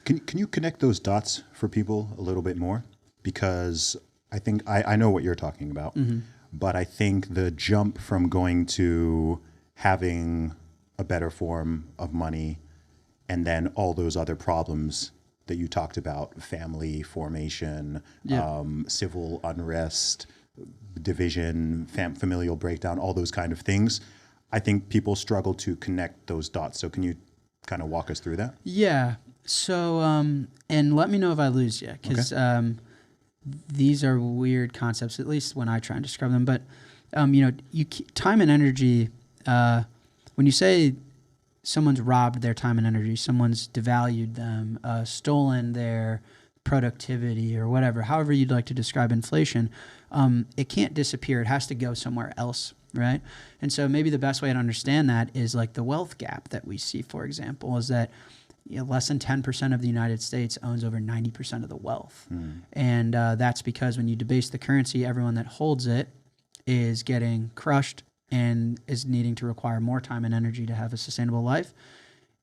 Can you connect those dots for people a little bit more? Because I think I know what you're talking about, but I think the jump from going to having a better form of money and then all those other problems that you talked about, family formation, civil unrest, division, familial breakdown, all those kind of things, I think people struggle to connect those dots. So can you kind of walk us through that? Yeah. So, and let me know if I lose you, because these are weird concepts, at least when I try and describe them. But, time and energy, when you say someone's robbed their time and energy, someone's devalued them, stolen their productivity or whatever, however you'd like to describe inflation, it can't disappear. It has to go somewhere else, right? And so maybe the best way to understand that is like the wealth gap that we see, for example, is that less than 10% of the United States owns over 90% of the wealth. And that's because when you debase the currency, everyone that holds it is getting crushed and is needing to require more time and energy to have a sustainable life.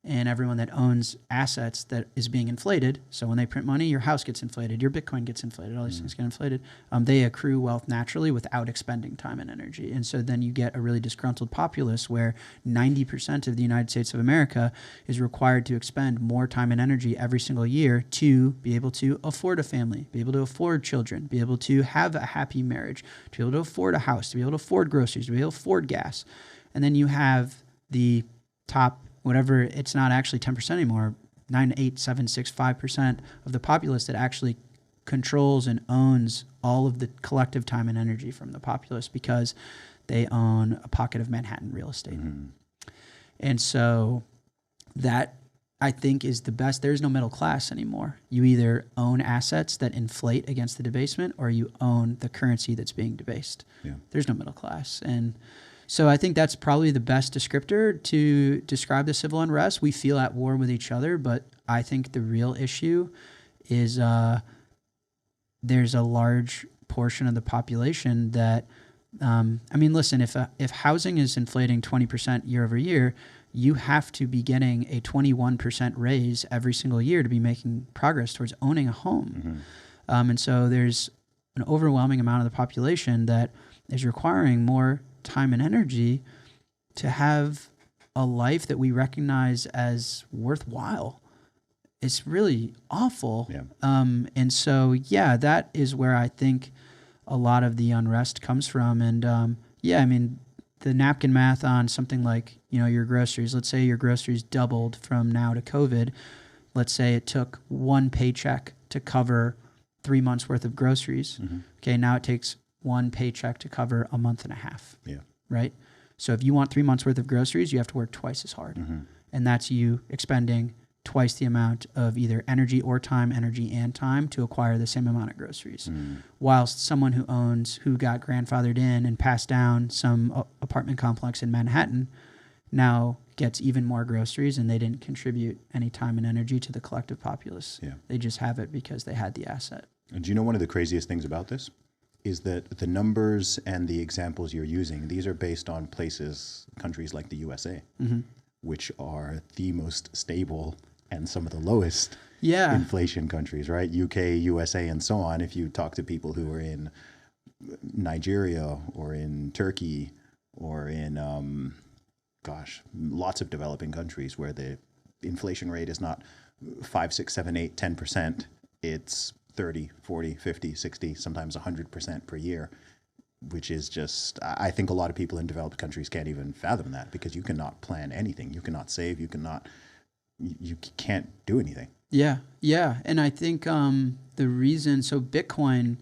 And everyone that owns assets that is being inflated, so when they print money, your house gets inflated, your Bitcoin gets inflated, all these things get inflated. They accrue wealth naturally without expending time and energy. And so then you get a really disgruntled populace where 90% of the United States of America is required to expend more time and energy every single year to be able to afford a family, be able to afford children, be able to have a happy marriage, to be able to afford a house, to be able to afford groceries, to be able to afford gas. And then you have the top, whatever, it's not actually 10% anymore, 9, 8, 7, 6, 5% of the populace that actually controls and owns all of the collective time and energy from the populace because they own a pocket of Manhattan real estate. And so that, I think, is the best. There's no middle class anymore. You either own assets that inflate against the debasement or you own the currency that's being debased. There's no middle class. And so I think that's probably the best descriptor to describe the civil unrest. We feel at war with each other, but I think the real issue is there's a large portion of the population that, listen, if housing is inflating 20% year over year, you have to be getting a 21% raise every single year to be making progress towards owning a home. And so there's an overwhelming amount of the population that is requiring more time and energy to have a life that we recognize as worthwhile. It's really awful. And so, that is where I think a lot of the unrest comes from. And the napkin math on something like, your groceries, let's say your groceries doubled from now to COVID. Let's say it took one paycheck to cover 3 months worth of groceries. Okay, now it takes one paycheck to cover a month and a half. Right? So if you want 3 months worth of groceries, you have to work twice as hard. And that's you expending twice the amount of either energy and time to acquire the same amount of groceries. Whilst someone who got grandfathered in and passed down some apartment complex in Manhattan now gets even more groceries and they didn't contribute any time and energy to the collective populace. They just have it because they had the asset. And do you know one of the craziest things about this is that the numbers and the examples you're using, these are based on countries like the USA, which are the most stable and some of the lowest inflation countries, right? UK, USA, and so on. If you talk to people who are in Nigeria or in Turkey or in, lots of developing countries where the inflation rate is not 5, 6, 7, 8, 10%, it's 30, 40, 50, 60, sometimes 100% per year, which is just, I think a lot of people in developed countries can't even fathom that because you cannot plan anything. You cannot save. You can't do anything. Yeah. And I think the reason, so Bitcoin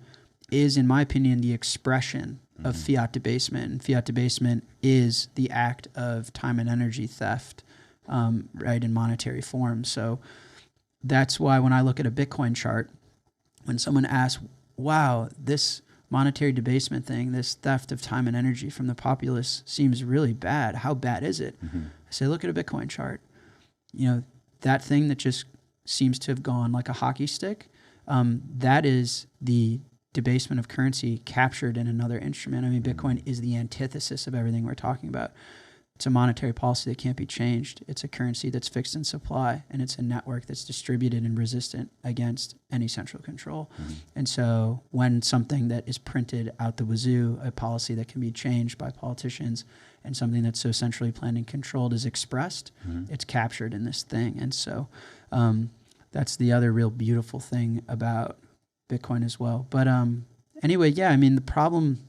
is, in my opinion, the expression of fiat debasement. And fiat debasement is the act of time and energy theft, right, in monetary form. So that's why when I look at a Bitcoin chart, when someone asks, wow, this monetary debasement thing, this theft of time and energy from the populace seems really bad. How bad is it? I say, look at a Bitcoin chart. That thing that just seems to have gone like a hockey stick, that is the debasement of currency captured in another instrument. Bitcoin is the antithesis of everything we're talking about. It's a monetary policy that can't be changed. It's a currency that's fixed in supply, and it's a network that's distributed and resistant against any central control. And so when something that is printed out the wazoo, a policy that can be changed by politicians, and something that's so centrally planned and controlled is expressed, it's captured in this thing. And so that's the other real beautiful thing about Bitcoin as well. But anyway, yeah, I mean, the problem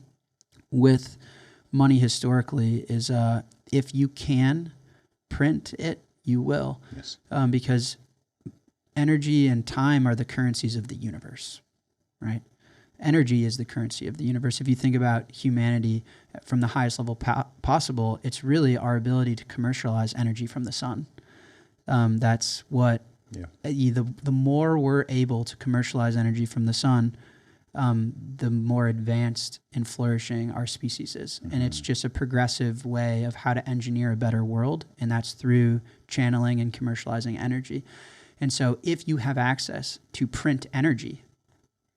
with money historically is if you can print it, you will. Yes. Because energy and time are the currencies of the universe, right? Energy is the currency of the universe. If you think about humanity from the highest level possible, it's really our ability to commercialize energy from the sun. That's what, the more we're able to commercialize energy from the sun, the more advanced and flourishing our species is. And it's just a progressive way of how to engineer a better world, and that's through channeling and commercializing energy. And so if you have access to print energy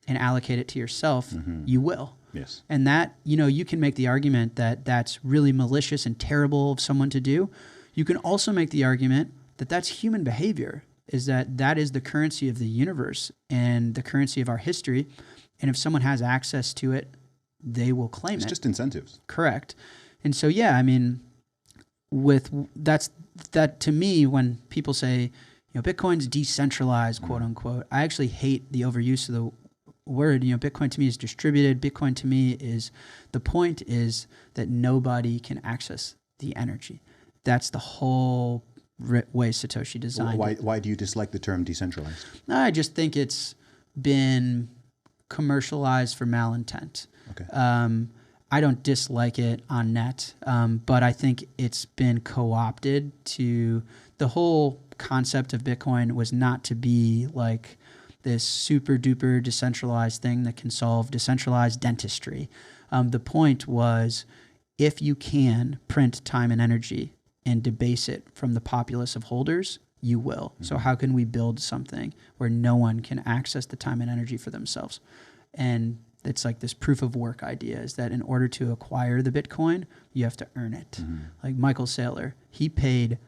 and allocate it to yourself, you will. Yes. And that, you can make the argument that that's really malicious and terrible of someone to do. You can also make the argument that that's human behavior, is that is the currency of the universe and the currency of our history. And if someone has access to it, they will claim it. It's just incentives. Correct. And so, yeah, I mean, that to me, when people say, Bitcoin's decentralized, quote unquote, I actually hate the overuse of the word. Bitcoin to me is distributed. Bitcoin to me is, the point is that nobody can access the energy. That's the whole way Satoshi designed it. Why do you dislike the term decentralized? I just think it's been commercialized for malintent. Okay. I don't dislike it on net, but I think it's been co-opted to, the whole concept of Bitcoin was not to be like this super duper decentralized thing that can solve decentralized dentistry. The point was, if you can print time and energy and debase it from the populace of holders, you will. So how can we build something where no one can access the time and energy for themselves? And it's like this proof of work idea, is that in order to acquire the Bitcoin, you have to earn it. Like Michael Saylor, he paid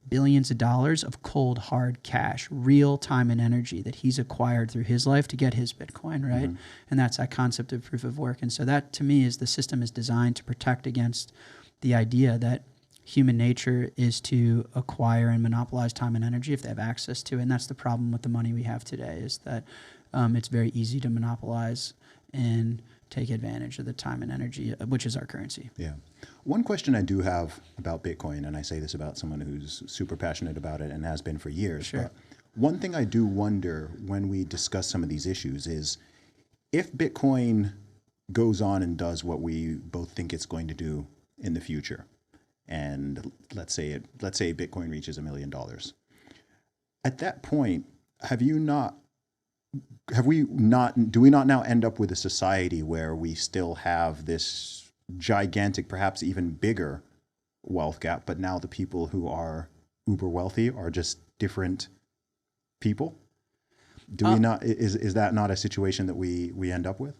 billions of dollars of cold, hard cash, real time and energy that he's acquired through his life to get his Bitcoin, right? And that's that concept of proof of work. And so that, to me, is the system is designed to protect against the idea that human nature is to acquire and monopolize time and energy if they have access to it. And that's the problem with the money we have today, is that it's very easy to monopolize and take advantage of the time and energy, which is our currency. Yeah. One question I do have about Bitcoin, and I say this about someone who's super passionate about it and has been for years, Sure. but one thing I do wonder when we discuss some of these issues is, if Bitcoin goes on and does what we both think it's going to do in the future, and let's say Bitcoin reaches $1 million. At that point, do we not now end up with a society where we still have this gigantic, perhaps even bigger wealth gap, but now the people who are uber wealthy are just different people? Do we not, is that not a situation that we end up with?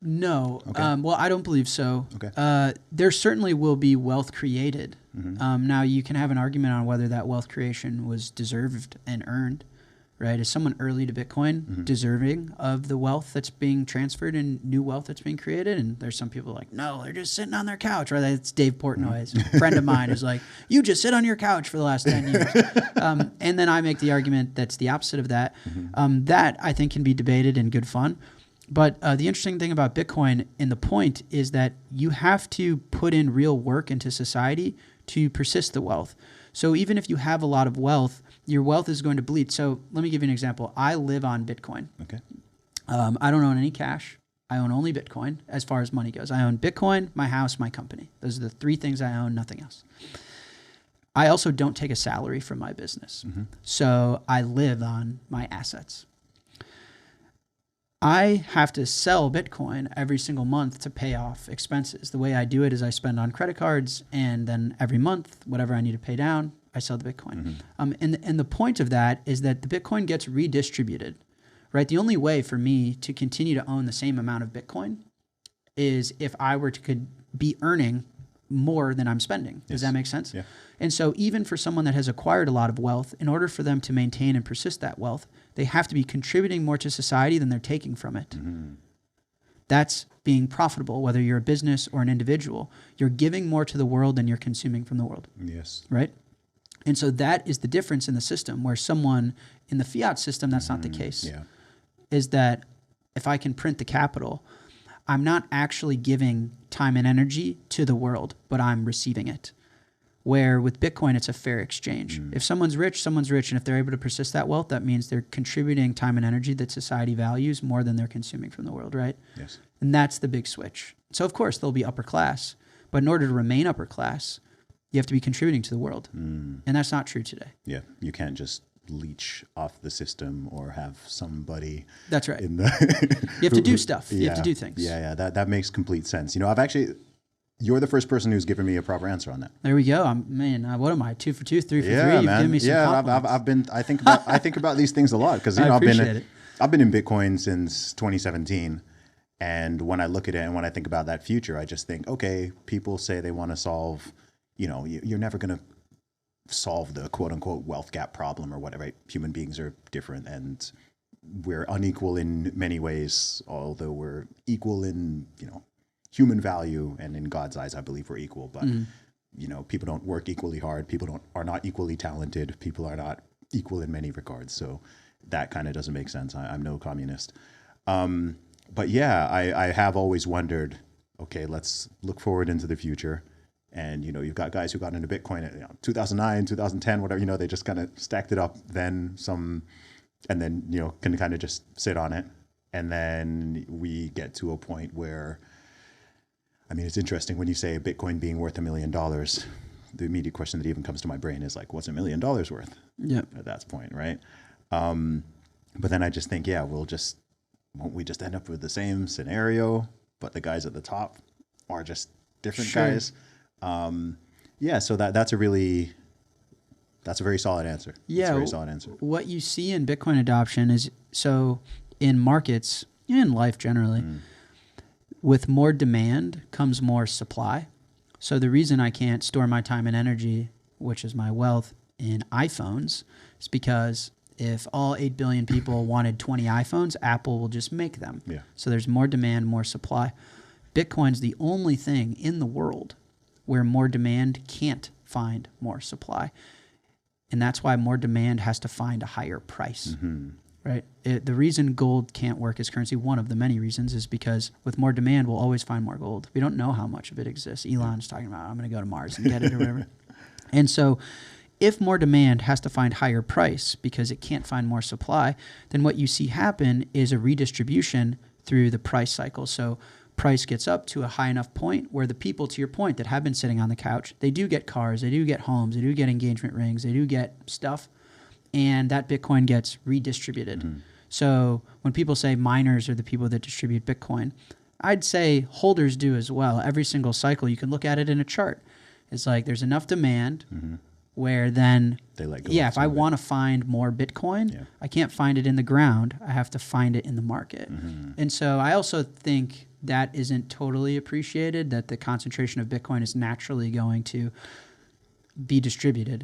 No. Okay. Well, I don't believe so. Okay. There certainly will be wealth created. Now, you can have an argument on whether that wealth creation was deserved and earned, right? Is someone early to Bitcoin deserving of the wealth that's being transferred and new wealth that's being created? And there's some people like, no, they're just sitting on their couch, right? That's Dave Portnoy's friend of mine is like, you just sit on your couch for the last 10 years. And then I make the argument that's the opposite of that. That I think can be debated in good fun. But the interesting thing about Bitcoin, and the point, is that you have to put in real work into society to persist the wealth. So even if you have a lot of wealth, your wealth is going to bleed. So let me give you an example. I live on Bitcoin. Okay. I don't own any cash. I own only Bitcoin as far as money goes. I own Bitcoin, my house, my company. Those are the three things I own, nothing else. I also don't take a salary from my business. So I live on my assets. I have to sell Bitcoin every single month to pay off expenses. The way I do it is I spend on credit cards, and then every month, whatever I need to pay down, I sell the Bitcoin. And the point of that is that the Bitcoin gets redistributed, right? The only way for me to continue to own the same amount of Bitcoin is if I were to could be earning more than I'm spending. Does that make sense? Yeah. And so even for someone that has acquired a lot of wealth, in order for them to maintain and persist that wealth, they have to be contributing more to society than they're taking from it. That's being profitable, whether you're a business or an individual. You're giving more to the world than you're consuming from the world. Yes. Right? And so that is the difference in the system, where someone in the fiat system, that's not the case. Yeah. Is that if I can print the capital, I'm not actually giving time and energy to the world, but I'm receiving it. Where with Bitcoin, it's a fair exchange. If someone's rich, someone's rich. And if they're able to persist that wealth, that means they're contributing time and energy that society values more than they're consuming from the world, right? Yes. And that's the big switch. So, of course, they'll be upper class. But in order to remain upper class, you have to be contributing to the world. And that's not true today. Yeah. You can't just leech off the system or have somebody. That's right. In the You have to do stuff. You have to do things. Yeah. That makes complete sense. You know, you're the first person who's given me a proper answer on that. There we go. What am I? 2 for 2, 3 for 3. Yeah, You've man. given me some compliments. I think about these things a lot because I appreciate it. I've been in Bitcoin since 2017, and when I look at it and when I think about that future, I just think, okay, people say they want to solve, you know, you're never going to solve the quote unquote wealth gap problem or whatever. Right? Human beings are different and we're unequal in many ways, although we're equal in, you know, human value, and in God's eyes, I believe we're equal. But you know, people don't work equally hard. People are not equally talented. People are not equal in many regards. So that kind of doesn't make sense. I'm no communist. But yeah, I have always wondered. Okay, let's look forward into the future. And you know, you've got guys who got into Bitcoin at 2009, 2010, whatever. You know, they just kind of stacked it up. Then and then you know can kind of just sit on it. And then we get to a point where. I mean, it's interesting when you say Bitcoin being worth $1 million, the immediate question that even comes to my brain is like, what's $1 million worth? Yeah. At that point, right? But then I just think, yeah, won't we just end up with the same scenario, but the guys at the top are just different guys? Yeah, so that's a very solid answer. Yeah. That's a very solid answer. What you see in Bitcoin adoption is, so in markets, in life generally, with more demand comes more supply. So the reason I can't store my time and energy, which is my wealth, in iPhones is because if all 8 billion people wanted 20 iPhones, Apple will just make them. Yeah. So there's more demand, more supply. Bitcoin's the only thing in the world where more demand can't find more supply. And that's why more demand has to find a higher price. Right. The reason gold can't work as currency, one of the many reasons, is because with more demand, we'll always find more gold. We don't know how much of it exists. Elon's talking about, I'm going to go to Mars and get it or whatever. And so if more demand has to find higher price because it can't find more supply, then what you see happen is a redistribution through the price cycle. So price gets up to a high enough point where the people, to your point, that have been sitting on the couch, they do get cars, they do get homes, they do get engagement rings, they do get stuff. And that Bitcoin gets redistributed. So when people say miners are the people that distribute Bitcoin, I'd say holders do as well. Every single cycle, you can look at it in a chart. It's like there's enough demand where then, they let go. Yeah, if I want to find more Bitcoin, I can't find it in the ground. I have to find it in the market. And so I also think that isn't totally appreciated, that the concentration of Bitcoin is naturally going to be distributed.